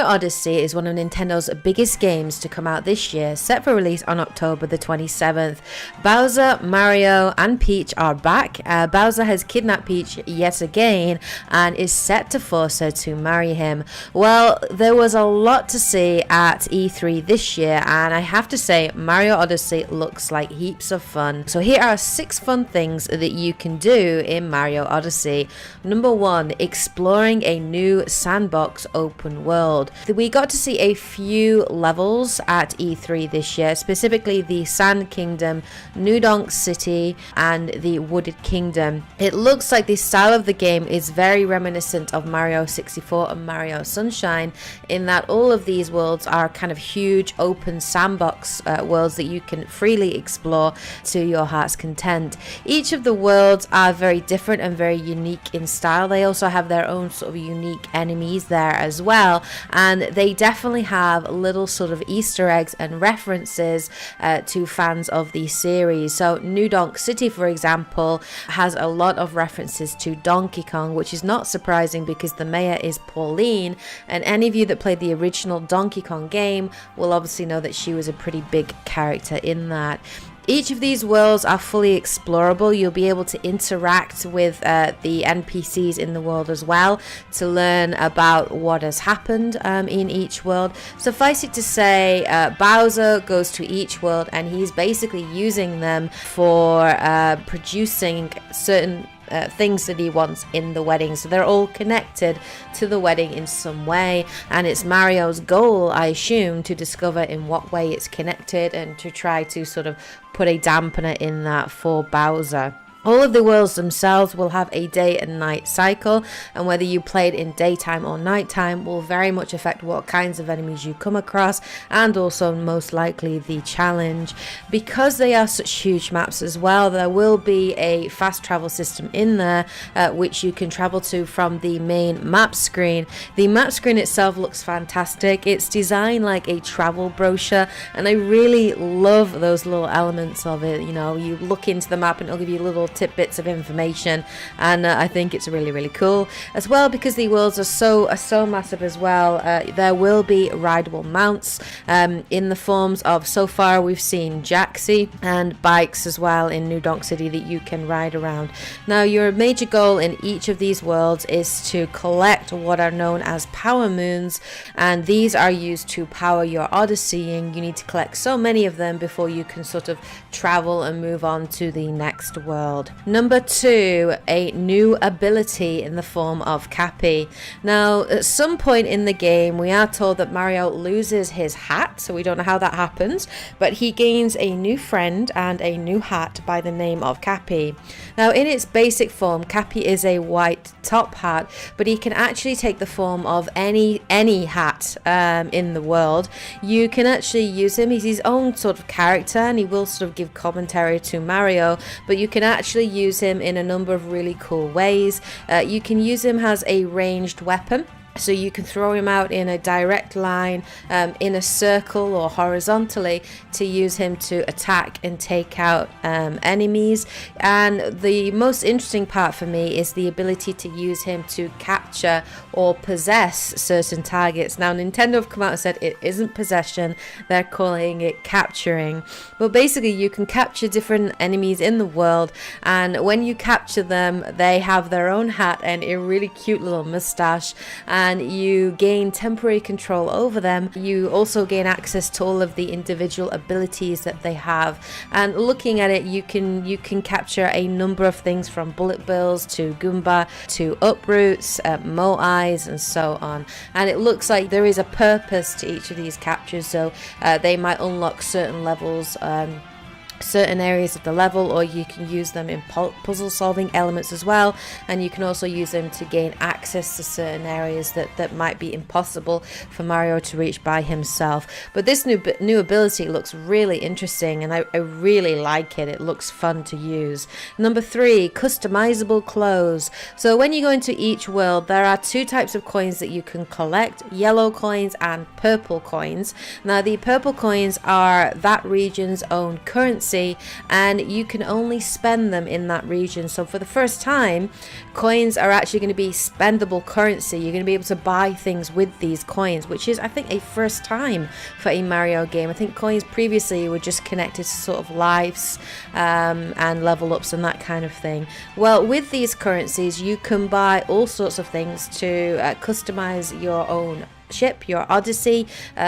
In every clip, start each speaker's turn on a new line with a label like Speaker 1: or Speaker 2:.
Speaker 1: Mario Odyssey is one of Nintendo's biggest games to come out this year, set for release on October the 27th. Bowser, Mario and Peach are back. Bowser has kidnapped Peach yet again and is set to force her to marry him. Well, there was a lot to see at E3 this year, and I have to say Mario Odyssey looks like heaps of fun. So here are 6 fun things that you can do in Mario Odyssey. Number 1, exploring a new sandbox open world. We got to see a few levels at E3 this year, specifically the Sand Kingdom, New Donk City and the Wooded Kingdom. It looks like the style of the game is very reminiscent of Mario 64 and Mario Sunshine, in that all of these worlds are kind of huge open sandbox worlds that you can freely explore to your heart's content. Each of the worlds are very different and very unique in style. They also have their own sort of unique enemies there as well, and they definitely have little sort of Easter eggs and references to fans of the series. So New Donk City, for example, has a lot of references to Donkey Kong, which is not surprising because the mayor is Pauline, and any of you that played the original Donkey Kong game will obviously know that she was a pretty big character in that. Each of these worlds are fully explorable. You'll be able to interact with the NPCs in the world as well to learn about what has happened in each world. Suffice it to say, Bowser goes to each world and he's basically using them for producing certain things that he wants in the wedding. So they're all connected to the wedding in some way, and it's Mario's goal, I assume, to discover in what way it's connected and to try to sort of put a dampener in that for Bowser. All of the worlds themselves will have a day and night cycle, and whether you played in daytime or nighttime will very much affect what kinds of enemies you come across, and also most likely the challenge. Because they are such huge maps as well, there will be a fast travel system in there which you can travel to from the main map screen. The map screen itself looks fantastic. It's designed like a travel brochure, and I really love those little elements of it. You know, you look into the map and it'll give you little tidbits of information, and I think it's really cool as well, because the worlds are so massive as well. There will be rideable mounts in the forms of, so far we've seen Jaxi, and bikes as well in New Donk City that you can ride around. Now, your major goal in each of these worlds is to collect what are known as power moons, and these are used to power your Odyssey, and you need to collect so many of them before you can sort of travel and move on to the next world. Number 2, a new ability in the form of Cappy. Now, at some point in the game, we are told that Mario loses his hat, so we don't know how that happens, but he gains a new friend and a new hat by the name of Cappy. Now, in its basic form, Cappy is a white top hat, but he can actually take the form of any hat in the world. You can actually use him. He's his own sort of character, and he will sort of give commentary to Mario, but you can actually use him in a number of really cool ways. You can use him as a ranged weapon. So you can throw him out in a direct line, in a circle or horizontally, to use him to attack and take out enemies. And the most interesting part for me is the ability to use him to capture or possess certain targets. Now, Nintendo have come out and said it isn't possession, they're calling it capturing. But basically you can capture different enemies in the world, and when you capture them, they have their own hat and a really cute little mustache, and you gain temporary control over them. You also gain access to all of the individual abilities that they have, and looking at it, you can capture a number of things from bullet bills to Goomba to uproots, Mo Eyes, and so on. And it looks like there is a purpose to each of these captures, so they might unlock certain levels, certain areas of the level, or you can use them in puzzle solving elements as well, and you can also use them to gain access to certain areas that might be impossible for Mario to reach by himself. But this new ability looks really interesting, and I really like it. It looks fun to use. Number 3, customizable clothes. So when you go into each world, there are 2 types of coins that you can collect: yellow coins and purple coins. Now, the purple coins are that region's own currency, Odyssey, and you can only spend them in that region. So for the first time, coins are actually going to be spendable currency. You're going to be able to buy things with these coins, which is, I think, a first time for a Mario game. I think coins previously were just connected to sort of lives and level ups and that kind of thing. Well, with these currencies, you can buy all sorts of things to customize your own ship, your Odyssey,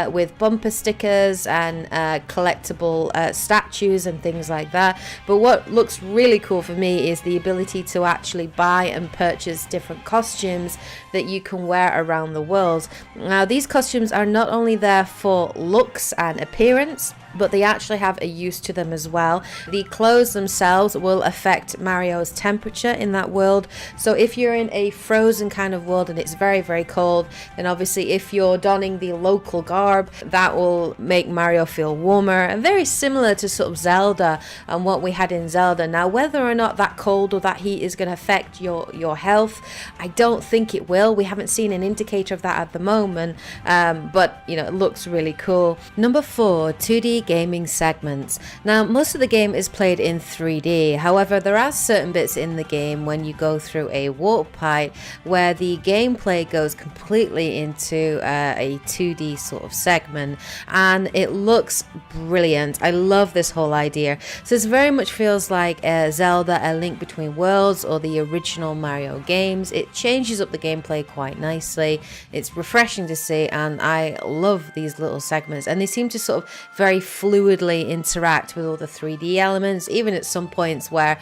Speaker 1: with bumper stickers and collectible statues and things like that. But what looks really cool for me is the ability to actually buy and purchase different costumes that you can wear around the world. Now, these costumes are not only there for looks and appearance, but they actually have a use to them as well. The clothes themselves will affect Mario's temperature in that world. So if you're in a frozen kind of world and it's very, very cold, then obviously if you're donning the local garb, that will make Mario feel warmer, and very similar to sort of Zelda and what we had in Zelda. Now, whether or not that cold or that heat is going to affect your health, I don't think it will. We haven't seen an indicator of that at the moment, but you know, it looks really cool. Number 4, 2D gaming segments. Now, most of the game is played in 3D. However, there are certain bits in the game when you go through a warp pipe where the gameplay goes completely into a 2D sort of segment, and it looks brilliant. I love this whole idea. So this very much feels like Zelda: A Link Between Worlds or the original Mario games. It changes up the gameplay quite nicely. It's refreshing to see, and I love these little segments, and they seem to sort of very fluidly interact with all the 3D elements, even at some points where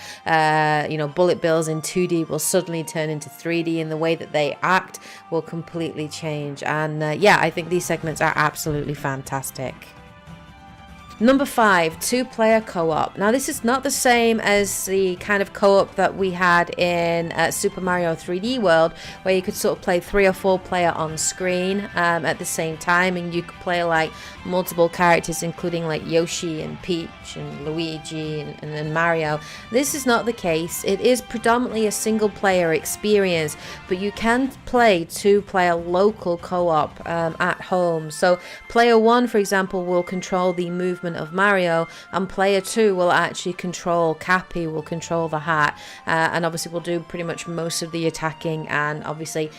Speaker 1: you know, bullet bills in 2D will suddenly turn into 3D, and the way that they act will completely change. And yeah, I think these segments are absolutely fantastic. Number 5, 2-player co-op. Now, this is not the same as the kind of co-op that we had in Super Mario 3D World, where you could sort of play 3 or 4 player on screen at the same time, and you could play like multiple characters, including like Yoshi and Peach and Luigi and Mario. This is not the case. It is predominantly a single player experience, but you can play 2-player local co-op at home. So player 1, for example, will control the movement of Mario, and player 2 will actually control Cappy, will control the hat, and obviously will do pretty much most of the attacking. And obviously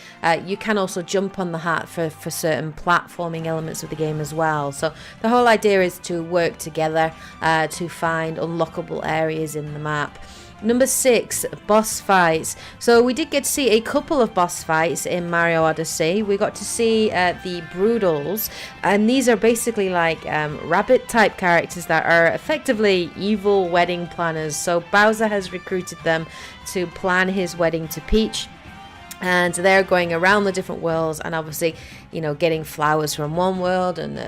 Speaker 1: you can also jump on the hat for certain platforming elements of the game as well. So the whole idea is to work together to find unlockable areas in the map. Number 6, boss fights. So we did get to see a couple of boss fights in Mario Odyssey. We got to see the Broodals, and these are basically like rabbit type characters that are effectively evil wedding planners. So Bowser has recruited them to plan his wedding to Peach, and they're going around the different worlds and obviously, you know, getting flowers from one world and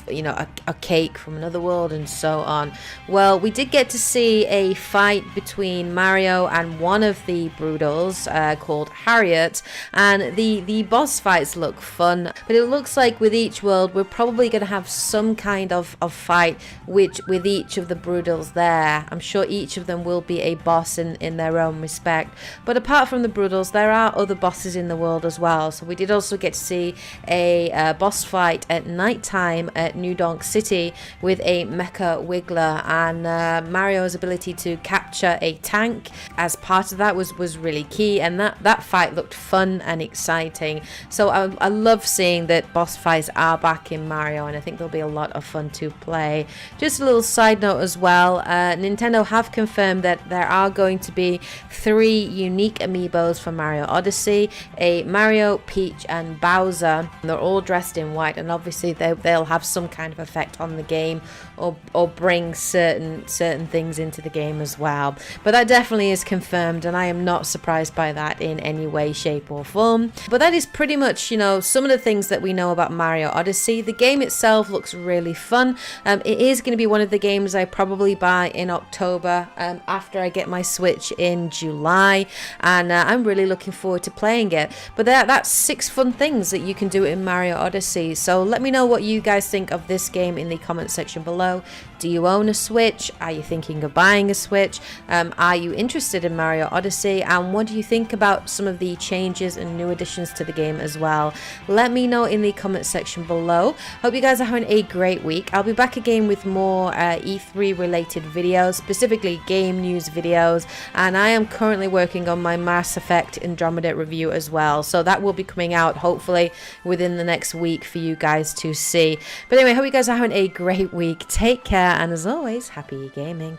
Speaker 1: you know, a cake from another world and so on. Well, we did get to see a fight between Mario and one of the Broodals called Harriet, and the boss fights look fun, but it looks like with each world we're probably going to have some kind of fight with each of the Broodals there. I'm sure each of them will be a boss in their own respect, but apart from the Broodals, there are other bosses in the world as well. So we did also get to see a boss fight at night time at New Donk City with a Mecha Wiggler, and Mario's ability to capture a tank as part of that was really key, and that fight looked fun and exciting. So I love seeing that boss fights are back in Mario, and I think there'll be a lot of fun to play. Just a little side note as well, Nintendo have confirmed that there are going to be 3 unique Amiibos for Mario Odyssey, a Mario, Peach and Bowser. They're all dressed in white, and obviously they'll have some kind of effect on the game or bring certain things into the game as well. But that definitely is confirmed, and I am not surprised by that in any way, shape or form. But that is pretty much, you know, some of the things that we know about Mario Odyssey. The game itself looks really fun. It is going to be one of the games I probably buy in October after I get my Switch in July, and I'm really looking forward to playing it. But that's 6 fun things that you can do in Mario Odyssey. So let me know what you guys think of this game in the comment section below. Do you own a Switch? Are you thinking of buying a Switch? Are you interested in Mario Odyssey? And what do you think about some of the changes and new additions to the game as well? Let me know in the comment section below. Hope you guys are having a great week. I'll be back again with more E3 related videos, specifically game news videos, and I am currently working on my Mass Effect Andromeda review as well, so that will be coming out hopefully within the next week for you guys to see. But anyway, hope you guys are having a great week. Take care, and as always, happy gaming.